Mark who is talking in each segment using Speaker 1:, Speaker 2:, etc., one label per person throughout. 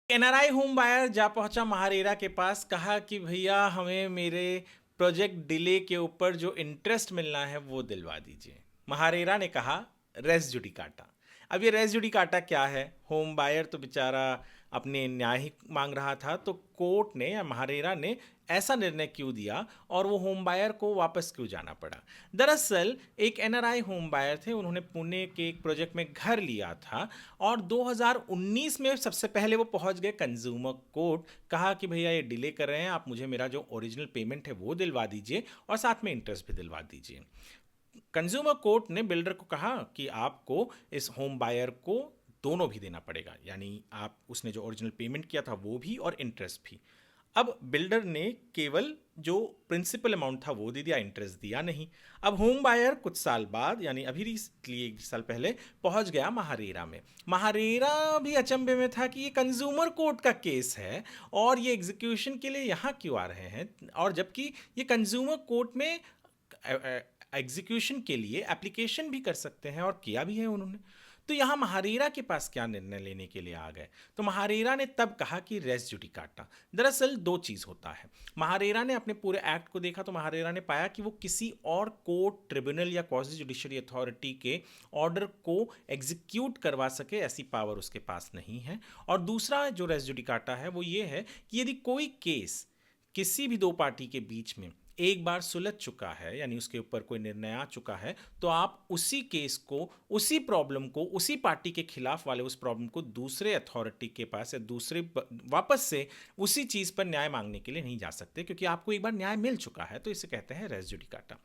Speaker 1: NRI home buyer जा पहुंचा महारेरा के पास, कहा कि भैया हमें मेरे प्रोजेक्ट डिले के ऊपर जो इंटरेस्ट मिलना है वो दिलवा दीजिए। महारेरा ने कहा रेस जुडिकाटा। अब ये रेस जुडिकाटा क्या है? होम बायर तो बेचारा अपने न्याय ही मांग रहा था, तो कोर्ट ने या महारेरा ने ऐसा निर्णय क्यों दिया और वो होम बायर को वापस क्यों जाना पड़ा? दरअसल एक एनआरआई होम बायर थे, उन्होंने पुणे के एक प्रोजेक्ट में घर लिया था और 2019 में सबसे पहले वो पहुंच गए कंज्यूमर कोर्ट। कहा कि भैया ये डिले कर रहे हैं, आप मुझे मेरा जो ओरिजिनल पेमेंट है वो दिलवा दीजिए और साथ में इंटरेस्ट भी दिलवा दीजिए। कंज्यूमर कोर्ट ने बिल्डर को कहा कि आपको इस होम बायर को दोनों भी देना पड़ेगा, यानी आप उसने जो ओरिजिनल पेमेंट किया था वो भी और इंटरेस्ट भी। अब बिल्डर ने केवल जो प्रिंसिपल अमाउंट था वो दे दिया, इंटरेस्ट दिया नहीं। अब होम बायर कुछ साल बाद, यानी अभी रिसेंटली 1 साल पहले पहुंच गया महारेरा में। महारेरा भी अचंभे में था कि ये कंज्यूमर कोर्ट का केस है और ये एग्जीक्यूशन के लिए यहाँ क्यों आ रहे हैं, और जबकि ये कंज्यूमर कोर्ट में एग्जीक्यूशन के लिए एप्लीकेशन भी कर सकते हैं और किया भी है उन्होंने। तो यहाँ महारेरा के पास क्या निर्णय लेने के लिए आ गए? तो महारेरा ने तब कहा कि रेस जुडिकाटा। दरअसल दो चीज़ होता है। महारेरा ने अपने पूरे एक्ट को देखा तो महारेरा ने पाया कि वो किसी और कोर्ट, ट्रिब्यूनल या क्वासी जुडिशरी अथॉरिटी के ऑर्डर को एग्जीक्यूट करवा सके ऐसी पावर उसके पास नहीं है। और दूसरा जो रेस जुडिकाटा है वो ये है कि यदि कोई केस किसी भी दो पार्टी के बीच में एक बार सुलझ चुका है, यानी उसके ऊपर कोई निर्णय आ चुका है, तो आप उसी केस को, उसी प्रॉब्लम को, उसी पार्टी के खिलाफ वाले उस प्रॉब्लम को दूसरे अथॉरिटी के पास या दूसरे वापस से उसी चीज़ पर न्याय मांगने के लिए नहीं जा सकते, क्योंकि आपको एक बार न्याय मिल चुका है। तो इसे कहते हैं रेस जुडिकाटा।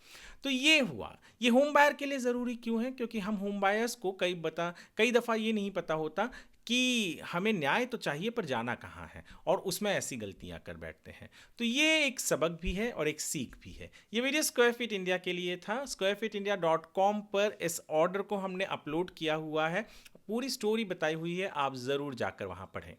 Speaker 1: तो ये हुआ। ये होम बायर के लिए ज़रूरी क्यों है? क्योंकि हम होम बायर्स को कई दफ़ा ये नहीं पता होता कि हमें न्याय तो चाहिए पर जाना कहाँ है, और उसमें ऐसी गलतियां कर बैठते हैं। तो ये एक सबक भी है और एक सीख भी है। ये वीडियो स्क्वायर फीट इंडिया के लिए था। squarefeetindia.com पर इस ऑर्डर को हमने अपलोड किया हुआ है, पूरी स्टोरी बताई हुई है, आप ज़रूर जाकर वहाँ पढ़ें।